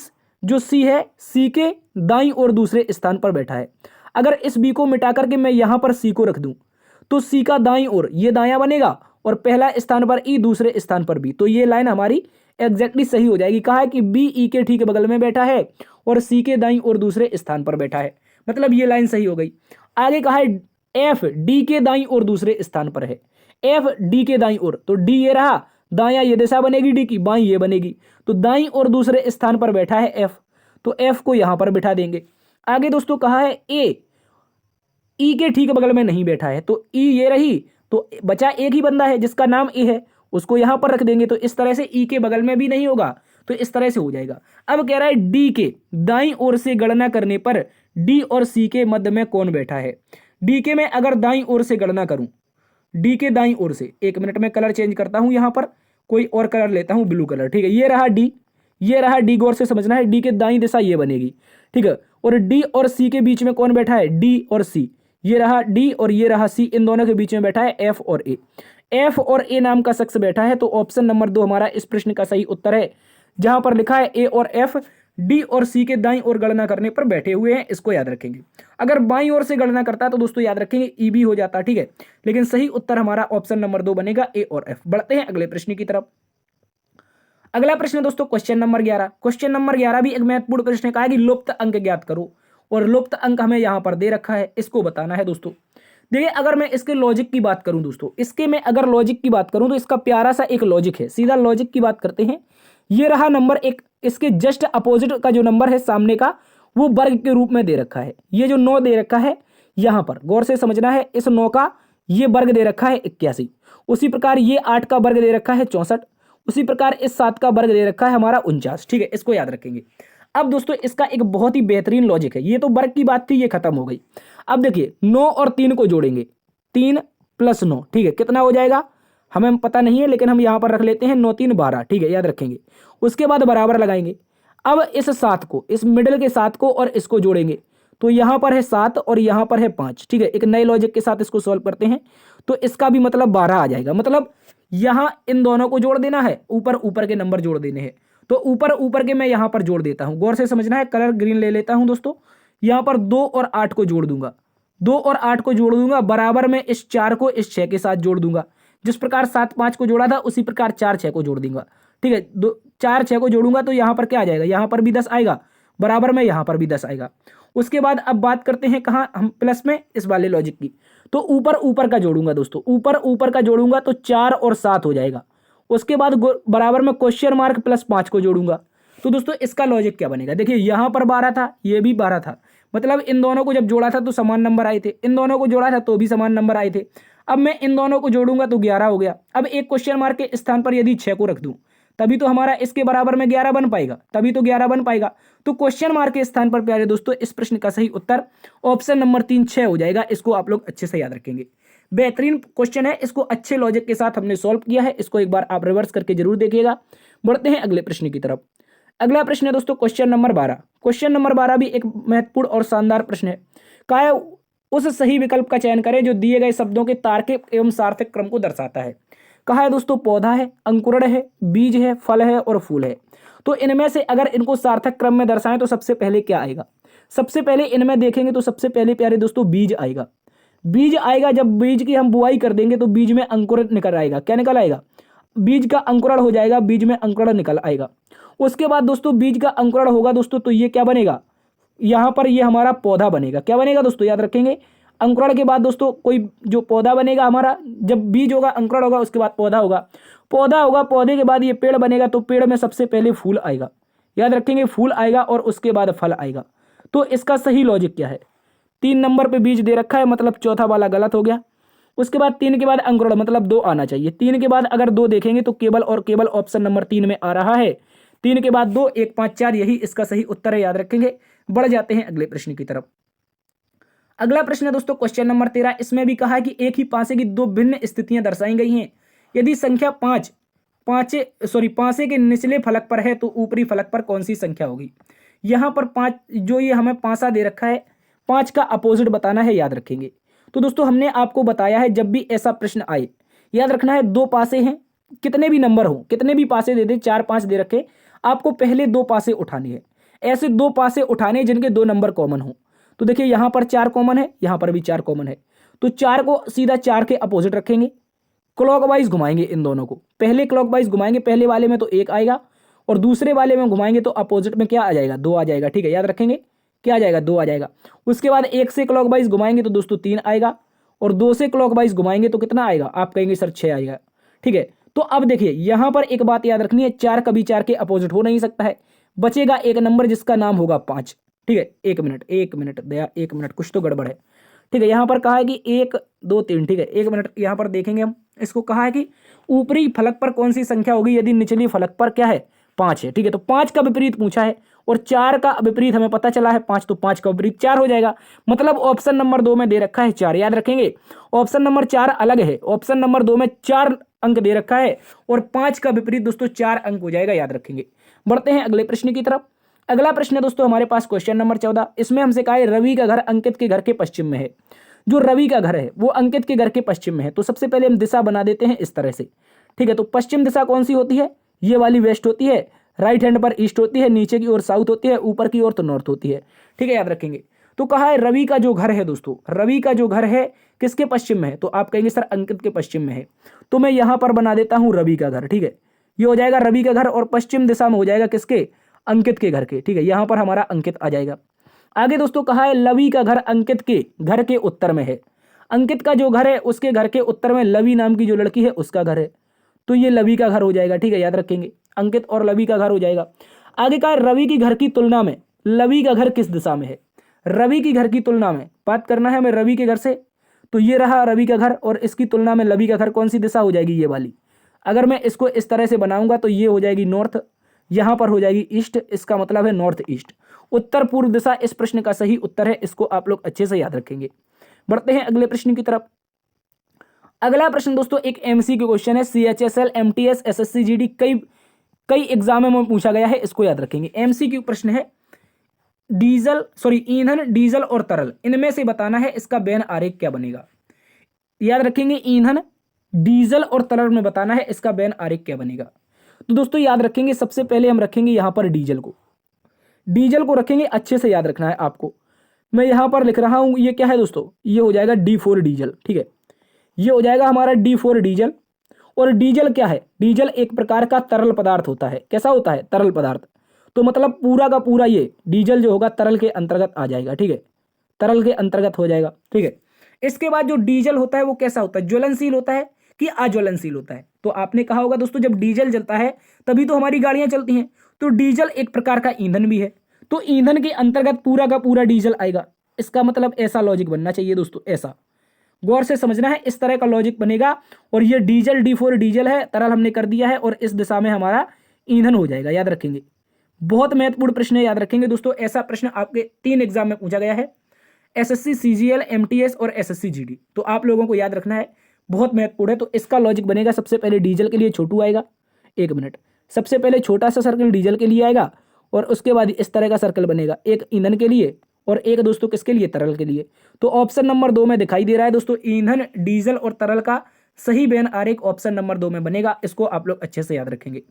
जो सी है सी के दाईं ओर दूसरे स्थान पर बैठा है। अगर इस बी को मिटा करके मैं यहां पर सी को रख दूं तो सी का दाईं ओर ये दायां बनेगा और पहला स्थान पर ई, दूसरे स्थान पर बी, तो ये लाइन हमारी एग्जैक्टली सही हो जाएगी। कहा है कि बी ई के ठीक बगल में बैठा है और सी के दाईं और दूसरे स्थान पर बैठा है, मतलब ये लाइन सही हो गई। आगे कहा है एफ डी के दाईं और दूसरे स्थान पर है, एफ डी के दाईं ओर, तो डी ये रहा, दायां ये दिशा बनेगी डी की, बाईं ये बनेगी, तो दाईं और दूसरे स्थान पर बैठा है एफ, तो एफ को यहां पर बिठा देंगे। आगे दोस्तों कहा है ए ई के ठीक बगल में नहीं बैठा है, तो ई ये रही, तो बचा एक ही बंदा है जिसका नाम ए है, उसको यहां पर रख देंगे, तो इस तरह से ई के बगल में भी नहीं होगा, तो इस तरह से हो जाएगा। अब कह रहा है डी के दाईं ओर से गणना करने पर डी और सी के मध्य में कौन बैठा है। डी के में अगर दाईं ओर से गणना करूं, डी के दाईं ओर से, एक मिनट में कलर चेंज करता हूं, यहां पर कोई और कलर लेता हूं, ब्लू कलर, ठीक है, ये रहा डी, ये रहा डी, गौर से समझना है, डी के दाईं दिशा ये बनेगी, ठीक है, और डी और सी के बीच में कौन बैठा है, डी और सी, ये रहा डी और ये रहा सी, इन दोनों के बीच में बैठा है एफ और ए, एफ और ए नाम का शख्स बैठा है, तो ऑप्शन नंबर 2 हमारा इस प्रश्न का सही उत्तर है, जहां पर लिखा है ए और एफ डी और सी के दाईं ओर गणना करने पर बैठे हुए हैं, इसको याद रखेंगे। अगर बाईं ओर से गणना करता है तो दोस्तों याद रखेंगे ई भी हो जाता, ठीक है, लेकिन सही उत्तर हमारा ऑप्शन नंबर 2 बनेगा, ए और एफ। बढ़ते हैं अगले प्रश्न की तरफ। अगला प्रश्न दोस्तों क्वेश्चन नंबर 11। क्वेश्चन नंबर 11 भी एक महत्वपूर्ण प्रश्न का है कि लुप्त अंक ज्ञात करो, और लुप्त अंक हमें यहां पर दे रखा है, इसको बताना है दोस्तों। देखिए अगर मैं इसके लॉजिक की बात करूं दोस्तों, इसके में अगर लॉजिक की बात करूं तो इसका प्यारा सा एक लॉजिक है, सीधा लॉजिक की बात करते हैं। ये रहा नंबर एक, इसके जस्ट अपोजिट का जो नंबर है सामने का, वो वर्ग के रूप में दे रखा है, ये जो 9 दे रखा है यहां पर गौर से समझना है, इस 9 का ये वर्ग दे रखा है 81, उसी प्रकार ये 8 का वर्ग दे रखा है 64, उसी प्रकार इस 7 का वर्ग दे रखा है हमारा 49, ठीक है, इसको याद रखेंगे। अब दोस्तों इसका एक बहुत ही बेहतरीन लॉजिक है, ये तो वर्ग की बात थी, ये खत्म हो गई। अब देखिए 9 और 3 को जोड़ेंगे, 3 + 9, ठीक है, कितना हो जाएगा हमें पता नहीं है, लेकिन हम यहां पर रख लेते हैं 9 3 12, ठीक है, याद रखेंगे। उसके बाद बराबर लगाएंगे, अब इस 7 को, इस मिडिल के 7 को और इसको जोड़ेंगे, तो यहां पर है 7 और यहां पर है 5, ठीक है, एक नए लॉजिक के साथ इसको सॉल्व करते हैं, तो इसका भी मतलब 12 आ जाएगा, मतलब यहां इन दोनों को जोड़ देना है, ऊपर ऊपर के नंबर जोड़ देने हैं, तो ऊपर ऊपर के मैं यहां पर जोड़ देता हूं, गौर से समझना है, कलर ग्रीन ले लेता हूं दोस्तों, यहां पर 2 और 8 को जोड़ दूंगा, 2 और 8 को जोड़ दूंगा, बराबर में इस 4 को इस 6 के साथ जोड़ दूंगा, जिस प्रकार 7 5 को जोड़ा था उसी प्रकार 4 6 को जोड़ दूंगा, ठीक है, 4 6 को जोड़ूंगा तो यहां पर क्या आ जाएगा, यहां पर भी 10 आएगा, बराबर में यहां पर भी 10 आएगा। उसके बाद अब बात करते हैं कहां हम, प्लस में, इस वाले लॉजिक की, तो ऊपर ऊपर का जोड़ूंगा दोस्तों, ऊपर ऊपर का जोड़ूंगा तो 4 और 7 हो जाएगा। उसके बाद बराबर में क्वेश्चन मार्क प्लस 5 को जोड़ूंगा, तो दोस्तों इसका लॉजिक क्या बनेगा, देखिए यहां पर 12 था, ये भी 12 था, मतलब इन दोनों को जब जोड़ा था तो समान नंबर आए थे, इन दोनों को जोड़ा था तो भी समान नंबर आए थे। अब मैं इन दोनों को जोड़ूंगा तो 11 हो गया। अब एक क्वेश्चन मार्क के स्थान पर यदि 6 को रख दूं तभी तो हमारा इसके बराबर में 11 बन पाएगा, तभी तो 11 बन पाएगा। तो क्वेश्चन मार्क के स्थान पर प्यारे दोस्तों इस प्रश्न का सही उत्तर ऑप्शन नंबर 3 6 हो जाएगा। इसको आप लोग अच्छे से याद रखेंगे, बेहतरीन क्वेश्चन है, इसको अच्छे लॉजिक के साथ हमने सॉल्व किया है, इसको एक बार आप रिवर्स करके जरूर देखिएगा। बढ़ते हैं अगले प्रश्न की तरफ। अगला प्रश्न है दोस्तों क्वेश्चन नंबर 12। क्वेश्चन नंबर 12 भी एक महत्वपूर्ण और शानदार प्रश्न है। कहा है उस सही विकल्प का चयन करें जो दिए गए शब्दों के तार्किक एवं सार्थक क्रम को दर्शाता है। कहा है दोस्तों पौधा है, अंकुरण है, बीज है, फल है और फूल है। तो इनमें से अगर इनको सार्थक क्रम में दर्शाएं तो सबसे पहले क्या आएगा, सबसे पहले इनमें देखेंगे तो सबसे पहले प्यारे दोस्तों बीज आएगा। बीज आएगा, जब बीज की हम बुआई कर देंगे तो बीज में अंकुरण निकल आएगा। क्या निकल आएगा, बीज का अंकुरण हो जाएगा, बीज में अंकुरण निकल आएगा। उसके बाद दोस्तों बीज का अंकुरण होगा दोस्तों तो ये क्या बनेगा, यहां पर ये हमारा पौधा बनेगा। क्या बनेगा दोस्तों, याद रखेंगे, अंकुरण के बाद दोस्तों कोई जो पौधा बनेगा हमारा, जब बीज होगा अंकुरण होगा उसके बाद पौधा होगा, पौधा होगा, पौधे के बाद ये पेड़ बनेगा, तो पेड़ में सबसे पहले फूल आएगा। याद रखेंगे फूल आएगा और उसके बाद फल आएगा। तो इसका सही लॉजिक क्या है, 3 नंबर पे बीज दे रखा है, मतलब चौथा वाला गलत हो गया। उसके बाद 3 के बाद अंकुरण, मतलब 2 आना चाहिए। 3 के बाद अगर 2 देखेंगे तो केवल और केवल ऑप्शन नंबर 3 में आ रहा है। 3 के बाद 2 1 5 4, यही इसका सही उत्तर है, याद रखेंगे। बढ़ जाते हैं अगले प्रश्न की तरफ। अगला प्रश्न है दोस्तों क्वेश्चन नंबर 13। इसमें भी कहा है कि एक ही पासे की 2 भिन्न स्थितियां दर्शाई गई हैं। यदि संख्या 5 पासे के निचले फलक पर है तो ऊपरी फलक पर कौन सी संख्या होगी। यहां पर 5 जो ये हमें पासा दे रखा है, 5 का अपोजिट बताना है, याद रखेंगे। तो दोस्तों हमने आपको बताया है जब भी ऐसा प्रश्न आए याद रखना है 2 पासे हैं, कितने भी नंबर हो, कितने भी पासे दे दे, 4 5 दे रखे, आपको पहले 2 पासे उठाने हैं। ऐसे 2 पासे उठाने जिनके 2 नंबर कॉमन हो। तो देखिए यहां पर 4 कॉमन है, यहां पर भी 4 कॉमन है, तो 4 को सीधा 4 के अपोजिट रखेंगे। क्लॉकवाइज घुमाएंगे इन दोनों को, पहले क्लॉकवाइज घुमाएंगे, पहले वाले में तो 1 आएगा और दूसरे वाले में घुमाएंगे तो अपोजिट में क्या आ जाएगा, 2 आ जाएगा। ठीक है, याद रखेंगे क्या आ जाएगा, 2 आ जाएगा। उसके बाद 1 से क्लॉकवाइज घुमाएंगे तो दोस्तों 3 आएगा और 2 से क्लॉकवाइज घुमाएंगे तो कितना आएगा, आप कहेंगे सर 6 आएगा। ठीक है, तो अब देखिए यहां पर एक बात याद रखनी है, 4 कभी 4 के अपोजिट हो नहीं सकता है, बचेगा एक नंबर जिसका नाम होगा 5। ठीक है, 1 मिनट दया, 1 मिनट, कुछ तो गड़बड़ है। ठीक है, यहां पर कहा है कि 1 2 3। ठीक है, 1 मिनट, यहां पर देखेंगे हम, इसको कहा है कि ऊपरी फलक पर कौन सी संख्या होगी यदि निचली फलक पर क्या है, 5 है। ठीक है, तो 5 का विपरीत पूछा है और 4 का विपरीत हमें पता चला है 5, तो 5 का विपरीत 4 हो जाएगा। मतलब ऑप्शन नंबर 2 में दे रखा है 4, याद रखेंगे ऑप्शन नंबर 4 अलग है, ऑप्शन नंबर 2 में 4 अंक दे रखा है और 5 का विपरीत दोस्तों 4 अंक हो जाएगा, याद रखेंगे। बढ़ते हैं अगले प्रश्न की तरफ। अगला प्रश्न है दोस्तों हमारे पास क्वेश्चन नंबर 14। इसमें हमसे कहा है रवि का घर अंकित के घर के पश्चिम में है। जो रवि का घर है वो अंकित के घर के पश्चिम में है, तो सबसे पहले हम दिशा बना देते हैं इस तरह से। ठीक है, तो पश्चिम दिशा कौन सी होती है, ये वाली वेस्ट होती है, राइट हैंड पर ईस्ट होती है, नीचे की ओर साउथ होती है, ऊपर की ओर तो नॉर्थ होती है। ठीक है, याद रखेंगे। तो कहा है रवि का जो घर है दोस्तों, रवि का जो घर है किसके पश्चिम में है, तो आप कहेंगे सर अंकित के पश्चिम में है, तो मैं यहां पर बना देता हूं रवि का घर। ठीक है, ये हो जाएगा रवि का घर और पश्चिम दिशा में हो जाएगा किसके, अंकित के घर के। ठीक है, यहां पर हमारा अंकित आ जाएगा। आगे दोस्तों कहा है लवि का घर अंकित के घर के उत्तर में है। अंकित का जो घर है उसके घर के उत्तर में लवि नाम की जो लड़की है उसका घर है, तो ये लवि का घर हो जाएगा। ठीक है, याद रखेंगे अंकित और लवि का घर हो जाएगा। आगे कहा है रवि की घर की तुलना में लवि का घर किस दिशा में है। रवि की घर की तुलना में बात करना है हमें रवि के घर से, तो ये रहा रवि का घर और इसकी तुलना में लवि का घर कौन सी दिशा हो जाएगी, ये वाली। अगर मैं इसको इस तरह से बनाऊंगा तो ये हो जाएगी नॉर्थ, यहां पर हो जाएगी ईस्ट, इसका मतलब है नॉर्थ ईस्ट। उत्तर पूर्व दिशा इस प्रश्न का सही उत्तर है, इसको आप लोग अच्छे से याद रखेंगे। बढ़ते हैं अगले प्रश्न की तरफ। अगला प्रश्न दोस्तों एक एमसीक्यू क्वेश्चन है, सीएचएसएल एमटीएस एसएससी जीडी कई एग्जाम में पूछा गया है, इसको याद रखेंगे। एमसीक्यू प्रश्न है, ईंधन डीजल और तरल इनमें से बताना है इसका वेन आरेख क्या बनेगा। याद रखेंगे ईंधन डीजल और तरल में बताना है इसका वेन आरेख क्या बनेगा। तो दोस्तों याद रखेंगे सबसे पहले हम रखेंगे यहां पर डीजल को रखेंगे, अच्छे से याद रखना है आपको। मैं यहां पर लिख रहा हूं, ये क्या है दोस्तों, ये हो जाएगा D4 डीजल। ठीक है, ये हो जाएगा हमारा D4 डीजल। और डीजल क्या है, डीजल एक प्रकार का तरल पदार्थ होता है। कैसा होता है, तरल पदार्थ। तो मतलब पूरा का पूरा ये डीजल जो होगा तरल के अंतर्गत आ जाएगा। ठीक है, तरल के अंतर्गत हो जाएगा। ठीक है, इसके बाद जो डीजल होता है वो कैसा होता है, ज्वलनशील होता है कि अज्वलनशील होता है। तो आपने कहा होगा दोस्तों जब डीजल जलता है तभी तो हमारी गाड़ियां चलती हैं, तो डीजल एक प्रकार का ईंधन भी है, तो ईंधन के अंतर्गत पूरा का पूरा डीजल आएगा। इसका मतलब ऐसा लॉजिक बनना चाहिए दोस्तों, ऐसा गौर से समझना है, इस तरह का लॉजिक बनेगा। और ये डीजल D4 डीजल है, तरल हमने कर दिया है और इस दिशा में हमारा ईंधन हो जाएगा। याद रखेंगे, बहुत महत्वपूर्ण प्रश्न है, याद रखेंगे दोस्तों। ऐसा प्रश्न आपके 3 एग्जाम में पूछा गया है, एसएससी सीजीएल एमटीएस और एसएससी जीडी, तो आप लोगों को याद रखना है, बहुत महत्वपूर्ण है। तो इसका लॉजिक बनेगा, सबसे पहले डीजल के लिए छोटू आएगा, 1 मिनट, सबसे पहले छोटा सा सर्कल डीजल के लिए आएगा और उसके बाद इस तरह का सर्कल बनेगा, एक ईंधन के लिए और एक दोस्तों किसके लिए, तरल के लिए। तो ऑप्शन नंबर 2 में दिखाई दे रहा है दोस्तों, ईंधन डीजल और तरल का सही वेन आरेख ऑप्शन नंबर 2 में बनेगा। इसको आप लोग अच्छे से याद रखेंगे।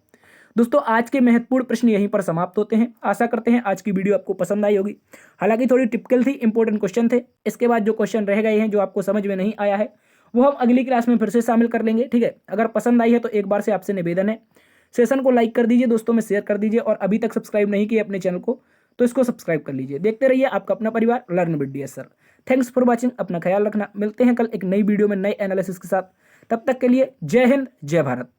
दोस्तों आज के महत्वपूर्ण प्रश्न यहीं पर समाप्त होते हैं। आशा करते हैं आज की वीडियो आपको पसंद आई होगी। हालांकि थोड़ी टिपिकल थी, इंपॉर्टेंट क्वेश्चन थे। इसके बाद जो क्वेश्चन रह गए हैं जो आपको समझ में नहीं आया है वो हम अगली क्लास में फिर से शामिल कर लेंगे। ठीक है, अगर पसंद आई है तो एक बार से आपसे निवेदन है, सेशन को लाइक कर दीजिए, दोस्तों में शेयर कर दीजिए और अभी तक सब्सक्राइब नहीं किए अपने चैनल को तो इसको सब्सक्राइब कर लीजिए। देखते रहिए आपका अपना परिवार learn with DS sir. Thanks for watching, अपना ख्याल रखना। मिलते हैं कल एक नई वीडियो में नए एनालिसिस के साथ। तब तक के लिए जय हिंद, जय भारत।